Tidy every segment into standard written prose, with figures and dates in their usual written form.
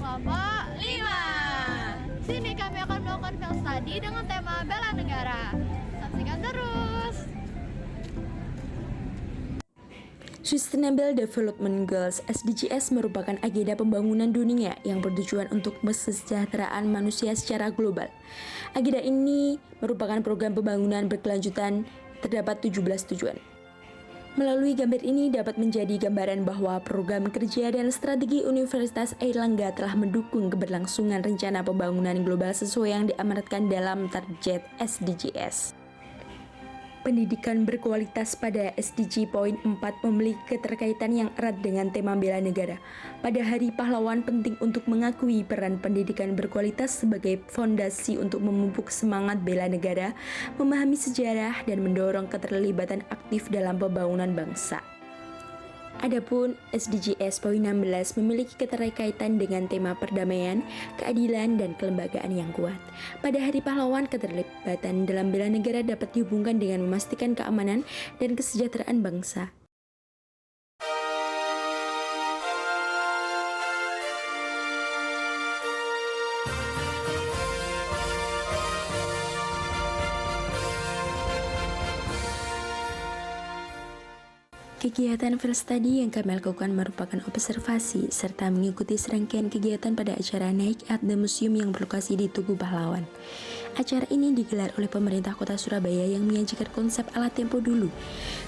kelompok 5. Sini kami akan melakukan field study dengan tema bela negara. Saksikan terus. Sustainable Development Goals (SDGs) merupakan agenda pembangunan dunia yang bertujuan untuk kesejahteraan manusia secara global. Agenda ini merupakan program pembangunan berkelanjutan, terdapat 17 tujuan. Melalui gambar ini dapat menjadi gambaran bahwa program kerja dan strategi Universitas Airlangga telah mendukung keberlangsungan rencana pembangunan global sesuai yang diamanatkan dalam target SDGs. Pendidikan berkualitas pada SDG Poin 4 memiliki keterkaitan yang erat dengan tema bela negara. Pada Hari Pahlawan penting untuk mengakui peran pendidikan berkualitas sebagai fondasi untuk memupuk semangat bela negara, memahami sejarah, dan mendorong keterlibatan aktif dalam pembangunan bangsa. Adapun SDGs Poin 16 memiliki keterkaitan dengan tema perdamaian, keadilan, dan kelembagaan yang kuat. Pada Hari Pahlawan, keterlibatan dalam bela negara dapat dihubungkan dengan memastikan keamanan dan kesejahteraan bangsa. Kegiatan field study yang kami lakukan merupakan observasi serta mengikuti serangkaian kegiatan pada acara Naik at the Museum yang berlokasi di Tugu Pahlawan. Acara ini digelar oleh pemerintah kota Surabaya yang menyajikan konsep ala tempo dulu.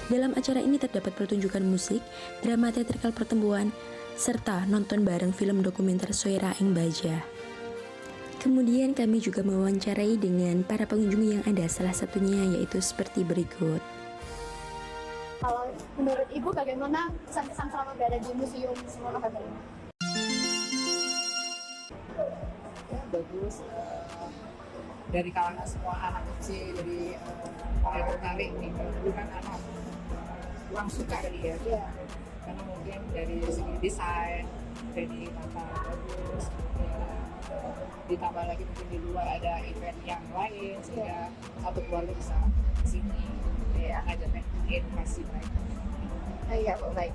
Dalam acara ini terdapat pertunjukan musik, drama teatrikal pertempuran, serta nonton bareng film dokumenter Soira Ing Baja. Kemudian kami juga mewawancarai dengan para pengunjung yang ada, salah satunya yaitu seperti berikut. Kalau menurut Ibu bagaimana kesan-kesan selama berada di Museum 10 November ini? Ya, bagus. Dari kalangan semua anak kecil, jadi mulai tertarik nih. Dulu kan anak kurang suka kali ya. Iya. Karena mungkin dari segi desain, dari tata bagus, ya. Ditambah lagi mungkin di luar ada event yang lain, sehingga satu keluarga bisa kesini, ya, ngajak edukasi mereka. Iya, baik.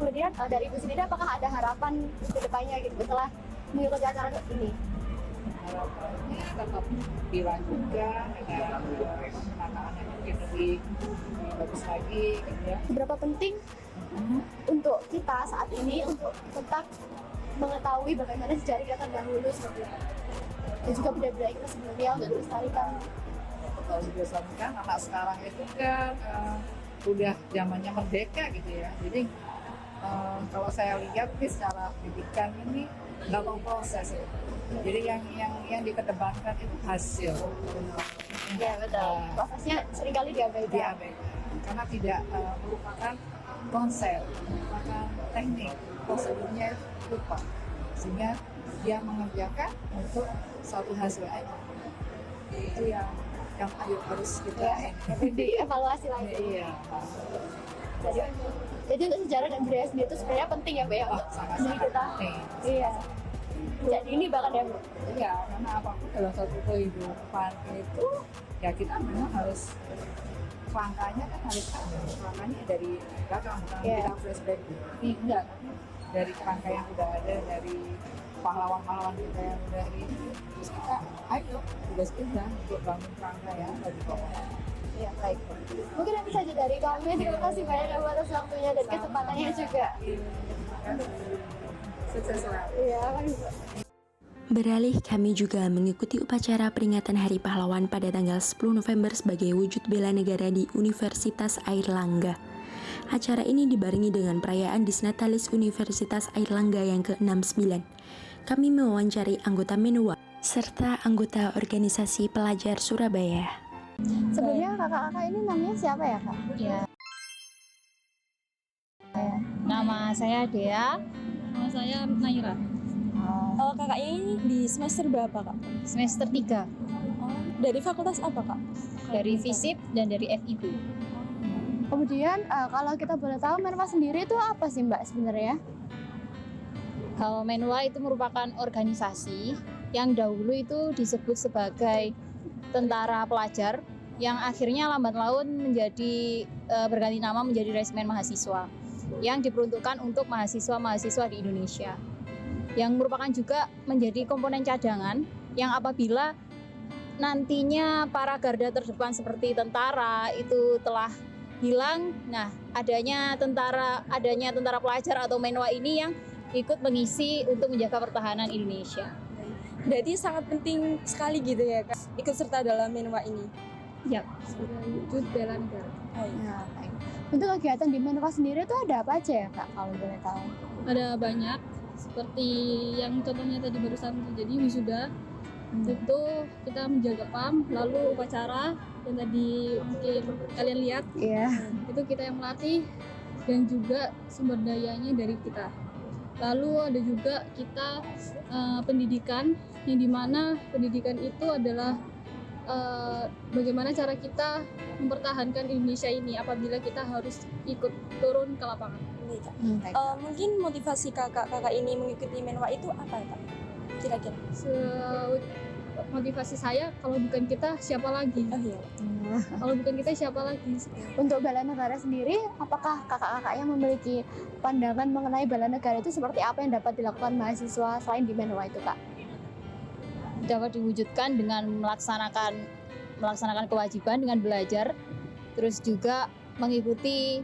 Kemudian dari Ibu sendiri apakah ada harapan ke depannya gitu setelah mengikuti acara ini? Harapannya tetap dilanjutkan dengan penataannya mungkin lebih bagus lagi, gitu ya. Seberapa penting untuk kita saat ini untuk tetap mengetahui bagaimana sejarah kita terdahulu seperti itu, dan juga budaya-budaya kita sebelumnya untuk dilestarikan. Kalau biasanya kan anak sekarang itu kan udah zamannya merdeka gitu ya. Jadi kalau saya lihat nih secara pendidikan ini nggak mau proses ya. Jadi yang dikedepankan itu hasil. Ya betul. Prosesnya seringkali diabaikan. Karena tidak merupakan konsep, merupakan teknik, prosedurnya lupa. Sehingga dia mengerjakan untuk suatu hasil aja. Itu yang harus kita dievaluasi lagi. Iya. Jadi untuk sejarah dan budaya sendiri itu sebenarnya penting ya, Bu ya, untuk diri kita. Iya. Jadi ini bahkan ya, Bu. Iya, karena apapun dalam satu kehidupan itu ya kita memang harus kerangkanya kan harus kerangkanya dari belakang, bukan kita flashback ini enggak, dari kerangka yang udah ada, dari pahlawan-pahlawan kita yang udah ini, terus kita ayo tugas kita untuk bangun kerangka ya bagi bawah. Iya, baik. Mungkin itu saja dari kami. Terima kasih banyak ya atas waktunya dan kesempatannya juga. Sukses selalu. Iya, baik. Beralih, kami juga mengikuti upacara peringatan Hari Pahlawan pada tanggal 10 November sebagai wujud bela negara di Universitas Airlangga. Acara ini dibarengi dengan perayaan Disnatalis Universitas Airlangga yang ke-69. Kami mewawancari anggota Menwa serta anggota organisasi pelajar Surabaya. Sebelumnya kakak-kakak ini namanya siapa ya, Kak? Ya. Nama saya Dea. Nama saya Naira. Kakaknya ini di semester berapa, Kak? Semester 3 Dari fakultas apa, Kak? dari FISIP dan dari FIB. Kemudian kalau kita boleh tahu Menwa sendiri itu apa sih, Mbak, sebenarnya? Kalau Menwa itu merupakan organisasi yang dahulu itu disebut sebagai tentara pelajar yang akhirnya lambat laun menjadi berganti nama menjadi Resimen Mahasiswa yang diperuntukkan untuk mahasiswa-mahasiswa di Indonesia. yang merupakan juga menjadi komponen cadangan yang apabila nantinya para garda terdepan seperti tentara itu telah hilang, nah adanya tentara pelajar atau menwa ini yang ikut mengisi untuk menjaga pertahanan Indonesia. Berarti sangat penting sekali gitu ya Kak, ikut serta dalam Menwa ini. Ya, sebagai wujud bela negara. Nah, baik. Untuk kegiatan di Menwa sendiri itu ada apa aja ya Kak, kalau boleh tahu? Ada banyak, seperti yang contohnya tadi barusan terjadi wisuda. Itu kita menjaga PAM, lalu upacara yang tadi mungkin kalian lihat, Iya. itu kita yang melatih dan juga sumber dayanya dari kita. Lalu ada juga kita pendidikan, yang dimana pendidikan itu adalah bagaimana cara kita mempertahankan Indonesia ini apabila kita harus ikut turun ke lapangan. Nih, Kak. Baik. Mungkin motivasi kakak ini mengikuti Menwa itu apa ya Kak? Kira-kira? Motivasi saya, kalau bukan kita siapa lagi? Oh iya. Kalau bukan kita siapa lagi? Untuk bela negara sendiri, apakah kakak-kakaknya memiliki pandangan mengenai bela negara itu seperti apa yang dapat dilakukan mahasiswa selain di Menwa itu Kak? Dapat diwujudkan dengan melaksanakan kewajiban dengan belajar, terus juga mengikuti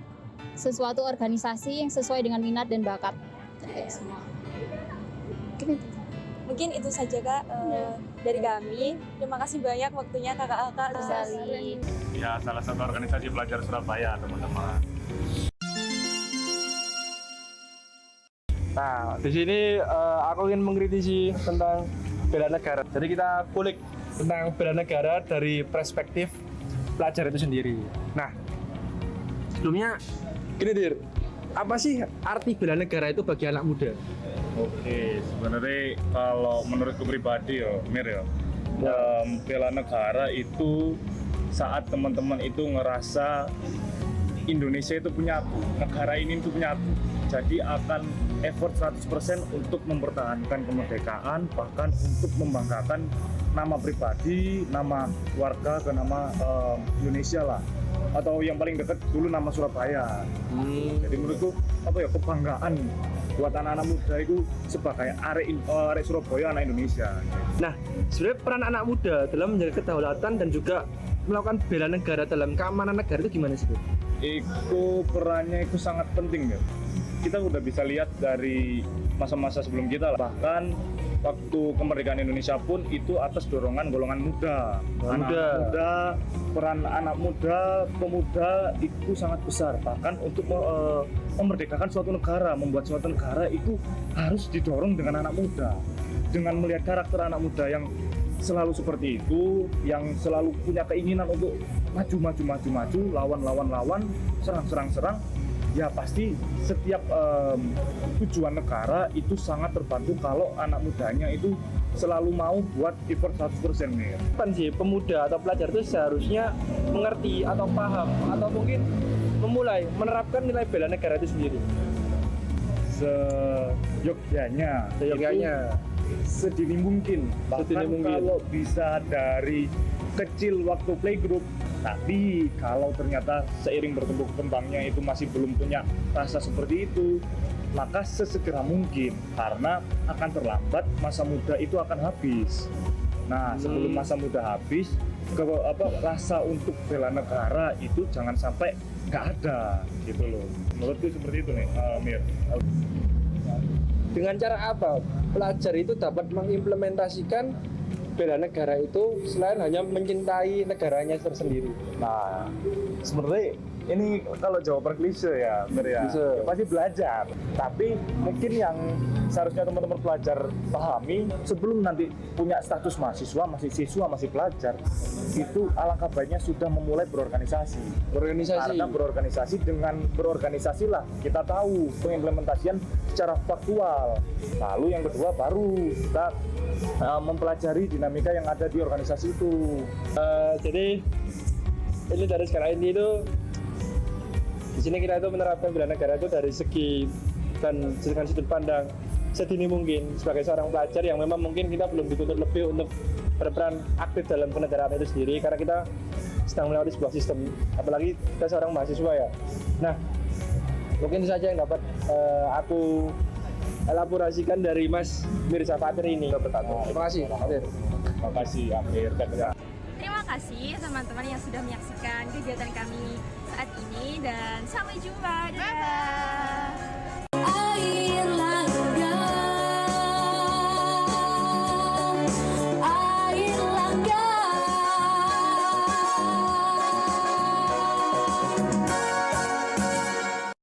sesuatu organisasi yang sesuai dengan minat dan bakat. Mungkin itu saja Kak dari kami. Terima kasih banyak waktunya kakak-kakak. Sekali. Ya, salah satu organisasi pelajar Surabaya, teman-teman. Nah, di sini aku ingin mengkritisi tentang bela negara. Jadi kita kulik tentang bela negara dari perspektif pelajar itu sendiri. Nah, sebelumnya gini Dir, apa sih arti bela negara itu bagi anak muda? Oke, sebenarnya kalau menurutku pribadi ya, Mir ya, bela negara itu saat teman-teman itu ngerasa Indonesia itu punya aku, negara ini itu punya aku. Jadi akan effort 100% untuk mempertahankan kemerdekaan, bahkan untuk membanggakan nama pribadi, nama warga ke nama Indonesia lah. Atau yang paling dekat dulu nama Surabaya. Jadi menurutku apa ya, kebanggaan buat anak-anak muda itu sebagai arek Surabaya, anak Indonesia. Nah, sebenarnya peran anak muda dalam menjaga kedaulatan dan juga melakukan bela negara dalam keamanan negara itu gimana sih? Itu perannya itu sangat penting ya. Kita udah bisa lihat dari masa-masa sebelum kita lah. Bahkan waktu kemerdekaan Indonesia pun itu atas dorongan golongan muda. Anak muda, peran anak muda, pemuda itu sangat besar. Bahkan untuk memerdekakan suatu negara, membuat suatu negara itu harus didorong dengan anak muda. Dengan melihat karakter anak muda yang selalu seperti itu, yang selalu punya keinginan untuk maju, lawan, serang, ya pasti setiap tujuan negara itu sangat terbantu kalau anak mudanya itu selalu mau buat effort 100% nih. Kapan sih pemuda atau pelajar itu seharusnya mengerti atau paham atau mungkin memulai menerapkan nilai bela negara itu sendiri? Seyogyanya. Sedini mungkin. Bahkan kalau bisa dari kecil waktu playgroup. Tapi kalau ternyata seiring bertumbuh kembangnya itu masih belum punya rasa seperti itu, maka sesegera mungkin, karena akan terlambat, masa muda itu akan habis. Nah, sebelum masa muda habis, rasa untuk bela negara itu jangan sampai nggak ada, gitu loh. Menurutku seperti itu nih, Mir. Dengan cara apa pelajar itu dapat mengimplementasikan bela negara itu selain hanya mencintai negaranya tersendiri? Nah, sebenarnya ini kalau jawaban klise ya, Mir ya. Ya pasti belajar. Tapi mungkin yang seharusnya teman-teman pelajar pahami sebelum nanti punya status mahasiswa, masih siswa, masih pelajar, itu alangkah baiknya sudah memulai berorganisasi. Karena berorganisasi lah kita tahu pengimplementasian secara faktual. Lalu yang kedua baru kita mempelajari dinamika yang ada di organisasi itu. Jadi ini dari sekarang ini itu di sini kita itu menerapkan bela negara itu dari segi dan dengan sudut pandang sedini mungkin sebagai seorang pelajar yang memang mungkin kita belum dituntut lebih untuk berperan aktif dalam kenegaraan itu sendiri karena kita sedang melewati sebuah sistem, apalagi kita seorang mahasiswa ya. Nah, mungkin itu saja yang dapat aku elaborasikan dari Mas Mirza Fatir ini. Terima kasih, Fatir. Terima kasih, Amir. Terima kasih teman-teman yang sudah menyaksikan kegiatan kami saat ini dan sampai jumpa. Dadah.